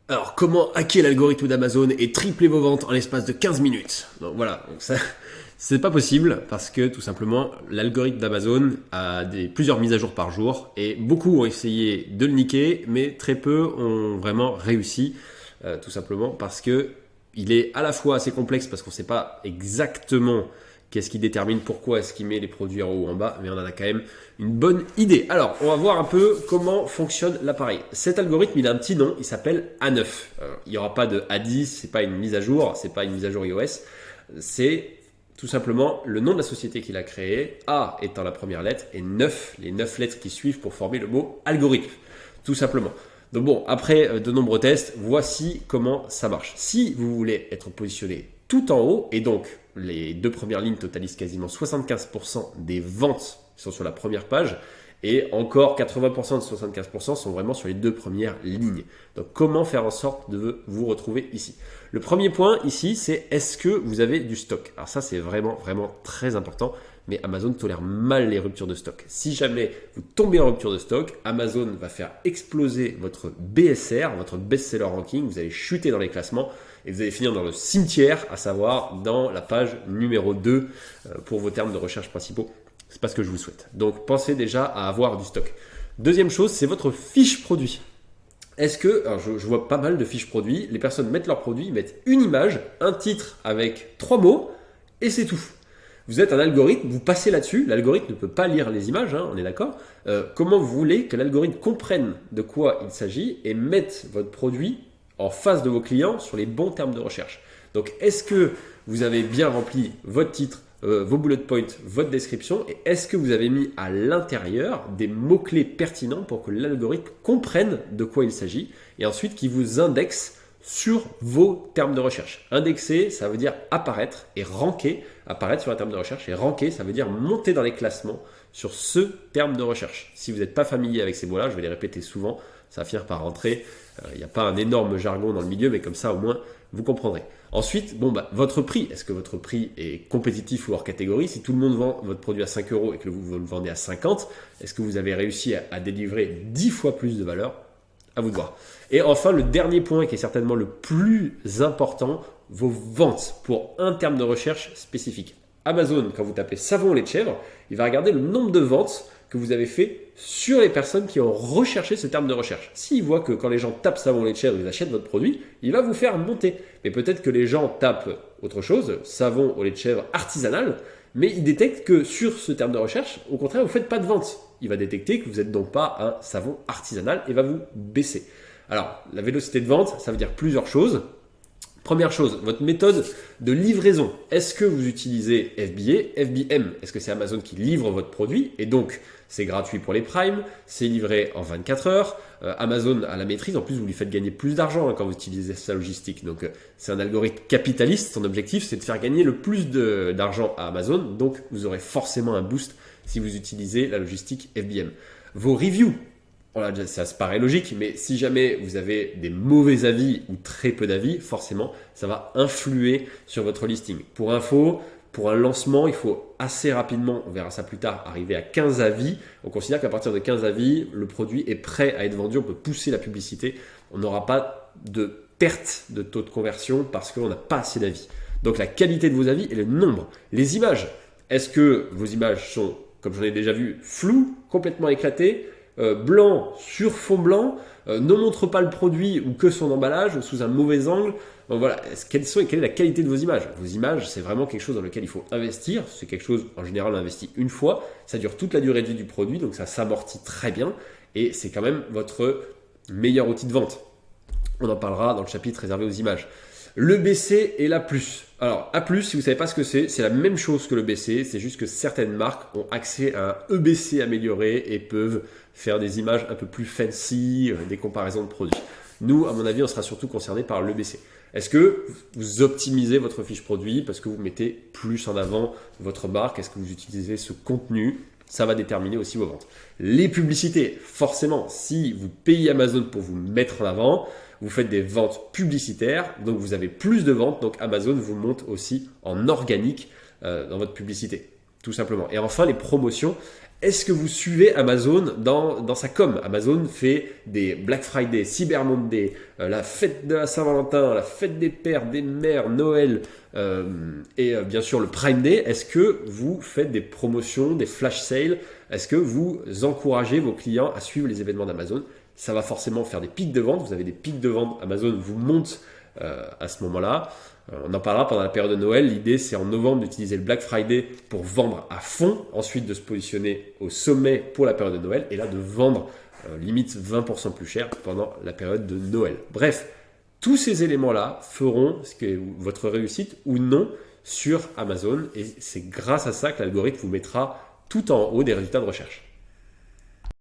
Alors, comment hacker l'algorithme d'Amazon et tripler vos ventes en l'espace de 15 minutes? Donc voilà, donc ça, c'est pas possible parce que tout simplement, l'algorithme d'Amazon a plusieurs mises à jour par jour et beaucoup ont essayé de le niquer, mais très peu ont vraiment réussi, tout simplement parce que il est à la fois assez complexe parce qu'on ne sait pas exactement qu'est-ce qui détermine pourquoi est-ce qu'il met les produits en haut ou en bas, mais on en a quand même une bonne idée. Alors, on va voir un peu comment fonctionne l'appareil. Cet algorithme, il a un petit nom, il s'appelle A9. Il n'y aura pas de A10, c'est pas une mise à jour, c'est pas une mise à jour iOS, c'est tout simplement le nom de la société qu'il a créée, A étant la première lettre et 9, les 9 lettres qui suivent pour former le mot algorithme, tout simplement. Donc bon, après de nombreux tests, voici comment ça marche. Si vous voulez être positionné tout en haut, et donc les deux premières lignes totalisent quasiment 75% des ventes qui sont sur la première page, et encore 80% de 75% sont vraiment sur les deux premières lignes. Donc comment faire en sorte de vous retrouver ici? Le premier point ici, c'est est-ce que vous avez du stock? Alors ça, c'est vraiment très important, mais Amazon tolère mal les ruptures de stock. Si jamais vous tombez en rupture de stock, Amazon va faire exploser votre BSR, votre Best Seller Ranking, vous allez chuter dans les classements et vous allez finir dans le cimetière, à savoir dans la page numéro 2 pour vos termes de recherche principaux. C'est pas ce que je vous souhaite. Donc pensez déjà à avoir du stock. Deuxième chose, c'est votre fiche produit. Est-ce que, alors je vois pas mal de fiches produits, les personnes mettent leurs produits, ils mettent une image, un titre avec 3 mots, et c'est tout. Vous êtes un algorithme, vous passez là-dessus, l'algorithme ne peut pas lire les images, hein, on est d'accord. Comment vous voulez que l'algorithme comprenne de quoi il s'agit et mette votre produit en face de vos clients sur les bons termes de recherche? Donc est-ce que vous avez bien rempli votre titre, vos bullet points, votre description, et est-ce que vous avez mis à l'intérieur des mots-clés pertinents pour que l'algorithme comprenne de quoi il s'agit et ensuite qu'il vous indexe sur vos termes de recherche. Indexer, ça veut dire apparaître et ranker, apparaître sur un terme de recherche, et ranker, ça veut dire monter dans les classements sur ce terme de recherche. Si vous n'êtes pas familier avec ces mots-là, je vais les répéter souvent, ça va finir par rentrer. Il n'y a pas un énorme jargon dans le milieu, mais comme ça au moins vous comprendrez. Ensuite, votre prix, est-ce que votre prix est compétitif ou hors catégorie? Si tout le monde vend votre produit à 5 euros et que vous le vendez à 50, est-ce que vous avez réussi à délivrer 10 fois plus de valeur? À vous de voir. Et enfin, le dernier point qui est certainement le plus important, vos ventes pour un terme de recherche spécifique. Amazon, quand vous tapez savon au lait de chèvre, il va regarder le nombre de ventes que vous avez fait sur les personnes qui ont recherché ce terme de recherche. S'il voit que quand les gens tapent savon au lait de chèvre, ils achètent votre produit, il va vous faire monter. Mais peut-être que les gens tapent autre chose, savon au lait de chèvre artisanal, mais il détecte que sur ce terme de recherche, au contraire, vous ne faites pas de vente. Il va détecter que vous n'êtes donc pas un savon artisanal et va vous baisser. Alors, la vélocité de vente, ça veut dire plusieurs choses. Première chose, votre méthode de livraison. Est-ce que vous utilisez FBA, FBM? Est-ce que c'est Amazon qui livre votre produit? Et donc, c'est gratuit pour les primes, c'est livré en 24 heures. Amazon a la maîtrise. En plus, vous lui faites gagner plus d'argent quand vous utilisez sa logistique. Donc, c'est un algorithme capitaliste. Son objectif, c'est de faire gagner le plus d'argent à Amazon. Donc, vous aurez forcément un boost si vous utilisez la logistique FBM. Vos reviews. Voilà, ça se paraît logique, mais si jamais vous avez des mauvais avis ou très peu d'avis, forcément, ça va influer sur votre listing. Pour info, pour un lancement, il faut assez rapidement, on verra ça plus tard, arriver à 15 avis. On considère qu'à partir de 15 avis, le produit est prêt à être vendu, on peut pousser la publicité. On n'aura pas de perte de taux de conversion parce qu'on n'a pas assez d'avis. Donc la qualité de vos avis et le nombre. Les images, est-ce que vos images sont, comme j'en ai déjà vu, floues, complètement éclatées, blanc sur fond blanc, ne montre pas le produit ou que son emballage sous un mauvais angle? Donc voilà, quelle est la qualité de vos images? Vos images, c'est vraiment quelque chose dans lequel il faut investir. C'est quelque chose, en général, on investit une fois. Ça dure toute la durée de vie du produit, donc ça s'amortit très bien. Et c'est quand même votre meilleur outil de vente. On en parlera dans le chapitre réservé aux images. Le BC et la plus. Alors, A+, si vous ne savez pas ce que c'est la même chose que le BC, c'est juste que certaines marques ont accès à un EBC amélioré et peuvent faire des images un peu plus fancy, des comparaisons de produits. Nous, à mon avis, on sera surtout concerné par l'EBC. Est-ce que vous optimisez votre fiche produit parce que vous mettez plus en avant votre marque? Est-ce que vous utilisez ce contenu? Ça va déterminer aussi vos ventes. Les publicités, forcément, si vous payez Amazon pour vous mettre en avant, vous faites des ventes publicitaires, donc vous avez plus de ventes, donc Amazon vous monte aussi en organique dans votre publicité, tout simplement. Et enfin, les promotions, Est-ce que vous suivez Amazon dans sa com? Amazon fait des Black Friday, Cyber Monday, la fête de la Saint-Valentin, la fête des pères, des mères, Noël et bien sûr le Prime Day. Est-ce que vous faites des promotions, des flash sales? Est-ce que vous encouragez vos clients à suivre les événements d'Amazon? Ça va forcément faire des pics de vente. Vous avez des pics de vente. Amazon vous monte à ce moment-là. On en parlera pendant la période de Noël. L'idée, c'est en novembre d'utiliser le Black Friday pour vendre à fond, ensuite de se positionner au sommet pour la période de Noël, et là de vendre limite 20% plus cher pendant la période de Noël. Bref, tous ces éléments-là feront votre réussite ou non sur Amazon, et c'est grâce à ça que l'algorithme vous mettra tout en haut des résultats de recherche.